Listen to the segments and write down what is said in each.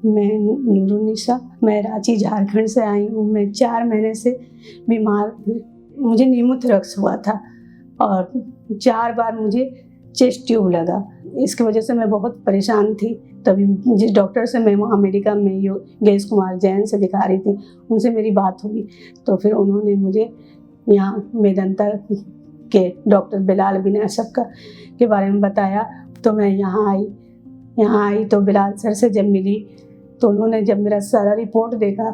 मैं नूरुन्निसा, मैं रांची झारखंड से आई हूँ। मैं 4 महीने से बीमार थी। मुझे न्यूमोथोरैक्स हुआ था और 4 बार मुझे चेस्ट ट्यूब लगा। इसकी वजह से मैं बहुत परेशान थी। तभी जिस डॉक्टर से मैं वहाँ अमेरिका में योगेश कुमार जैन से दिखा रही थी, उनसे मेरी बात हुई तो फिर उन्होंने मुझे यहाँ मेदंता के डॉक्टर बिलाल विनाशक के बारे में बताया। तो मैं यहाँ आई तो बिलाल सर से जब मिली तो उन्होंने जब मेरा सारा रिपोर्ट देखा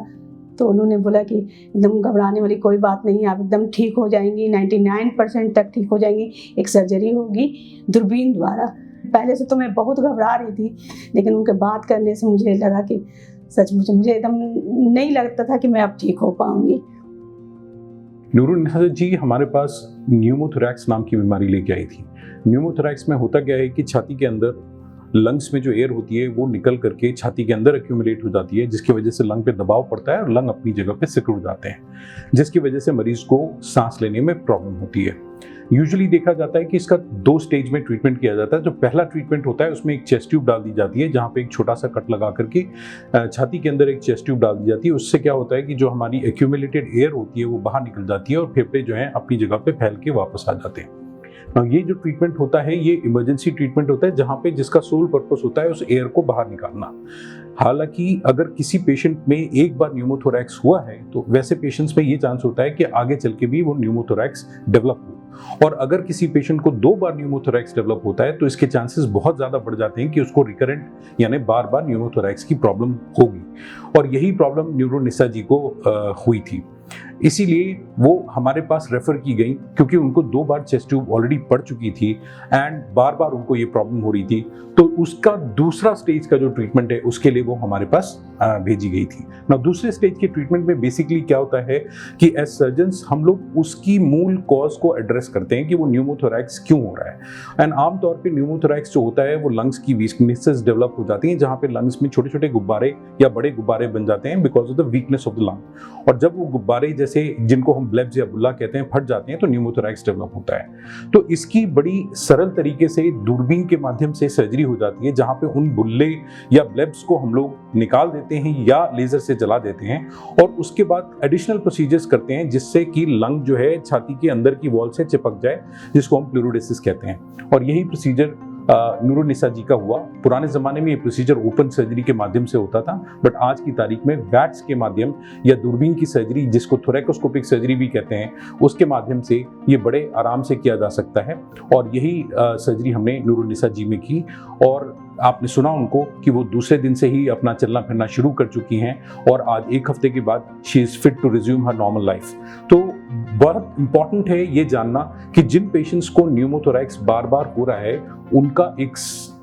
तो उन्होंने बोला कि एकदम घबराने वाली कोई बात नहीं, आप एकदम ठीक हो जाएंगी, 99% तक ठीक हो जाएंगी। एक सर्जरी होगी दूरबीन द्वारा। पहले से तो मैं बहुत घबरा रही थी, लेकिन उनके बात करने से मुझे लगा कि सचमुच मुझे एकदम नहीं लगता था कि मैं अब ठीक हो पाऊंगी। नूरुन्निसा जी हमारे पास न्यूमोथोरैक्स नाम की बीमारी लेके आई थी। न्यूमोथोरैक्स में होता क्या है कि छाती के अंदर लंग्स में जो एयर होती है वो निकल करके छाती के अंदर एक्यूमुलेट हो जाती है, जिसकी वजह से लंग पे दबाव पड़ता है और लंग अपनी जगह पे सिकुड़ जाते हैं, जिसकी वजह से मरीज को सांस लेने में प्रॉब्लम होती है। यूजुअली देखा जाता है कि इसका 2 स्टेज में ट्रीटमेंट किया जाता है। जो पहला ट्रीटमेंट होता है उसमें एक चेस्ट ट्यूब डाल दी जाती है, जहाँ पे एक छोटा सा कट लगा करके छाती के अंदर एक चेस्ट ट्यूब डाल दी जाती है। उससे क्या होता है कि जो हमारी एक्यूमुलेटेड एयर होती है वो बाहर निकल जाती है और फेफड़े जो हैं अपनी जगह पे फैल के वापस आ जाते हैं। ये जो ट्रीटमेंट होता है ये इमरजेंसी ट्रीटमेंट होता है, जहाँ पे जिसका सोल पर्पस होता है उस एयर को बाहर निकालना। हालांकि अगर किसी पेशेंट में एक बार न्यूमोथोरैक्स हुआ है तो वैसे पेशेंट्स में ये चांस होता है कि आगे चल के भी वो न्यूमोथोरैक्स डेवलप हो, और अगर किसी पेशेंट को 2 बार न्यूमोथोरैक्स डेवलप होता है तो इसके चांसेस बहुत ज़्यादा बढ़ जाते हैं कि उसको रिकरेंट यानी बार बार न्यूमोथोरैक्स की प्रॉब्लम होगी। और यही प्रॉब्लम नूरुन्निसा जी को हुई थी, इसीलिए वो हमारे पास रेफर की गई, क्योंकि उनको 2 बार चेस्ट ट्यूब ऑलरेडी पड़ चुकी थी एंड बार बार उनको ये प्रॉब्लम हो रही थी। तो उसका दूसरा स्टेज का जो ट्रीटमेंट है उसके लिए वो हमारे पास भेजी गई थी। ना दूसरे स्टेज के ट्रीटमेंट में बेसिकली क्या होता है कि एज सर्जन्स हम लोग उसकी मूल कॉज को एड्रेस करते हैं कि वो न्यूमोथोरैक्स क्यों हो रहा है। एंड आमतौर पे न्यूमोथोरैक्स जो होता है वो लंग्स की वीकनेसेस डेवलप हो जाती हैं, जहाँ पे लंग्स में छोटे छोटे गुब्बारे या बड़े गुब्बारे बन जाते हैं because of the weakness of the lung. और जब वो गुब्बारे जैसे जिनको हम ब्लेब्स या बुल्ला कहते हैं फट जाते हैं तो न्यूमोथोरैक्स डेवलप होता है। तो इसकी बड़ी सरल तरीके से दूरबीन के माध्यम से सर्जरी हो जाती है, जहाँ पे उन बुल्ले या ब्लेब्स को हम लोग निकाल देते हैं या लेजर से जला देते हैं, और उसके बाद एडिशनल प्रोसीजर्स करते हैं जिससे कि लंग जो है छाती के अंदर की वॉल से चिपक जाए, जिसको हम प्लूरोडेसिस कहते हैं। और यही प्रोसीजर नूरुन्निसा जी का हुआ। पुराने ज़माने में ये प्रोसीजर ओपन सर्जरी के माध्यम से होता था, बट आज की तारीख में वैट्स के माध्यम या दूरबीन की सर्जरी, जिसको थोरैकोस्कोपिक सर्जरी भी कहते हैं, उसके माध्यम से ये बड़े आराम से किया जा सकता है। और यही सर्जरी हमने नूरुन्निसा जी में की, और आपने सुना उनको कि वो दूसरे दिन से ही अपना चलना फिरना शुरू कर चुकी हैं, और आज 1 हफ्ते के बाद she is fit to resume her normal life. तो बहुत इंपॉर्टेंट है ये जानना कि जिन पेशेंट्स को न्यूमोथोरैक्स बार बार हो रहा है उनका एक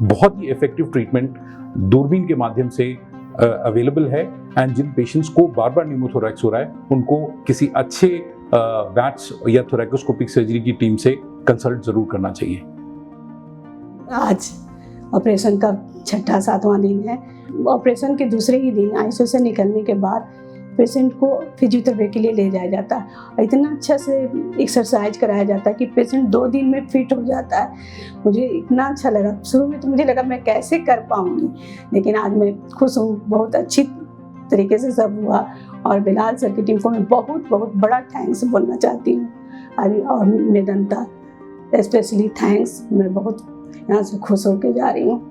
बहुत ही इफेक्टिव ट्रीटमेंट दूरबीन के माध्यम से अवेलेबल है, एंड जिन पेशेंट्स को बार बार न्यूमोथोरैक्स हो रहा है उनको किसी अच्छे वैट्स या थोरैकोस्कोपिक सर्जरी की टीम से कंसल्ट जरूर करना चाहिए। आज ऑपरेशन का 6वां दिन है। ऑपरेशन के दूसरे ही दिन आईसीयू से निकलने के बाद पेशेंट को फिजियोथेरेपी के लिए ले जाया जाता है। इतना अच्छा से एक्सरसाइज कराया जाता है कि पेशेंट 2 दिन में फिट हो जाता है। मुझे इतना अच्छा लगा। शुरू में तो मुझे लगा मैं कैसे कर पाऊंगी, लेकिन आज मैं खुश हूँ। बहुत अच्छी तरीके से सब हुआ, और बिलाल सर की टीम को मैं बहुत बहुत बड़ा थैंक्स बोलना चाहती हूँ। और मेदंता स्पेशली थैंक्स। मैं बहुत यहाँ से खुश होकर जा रही हूँ।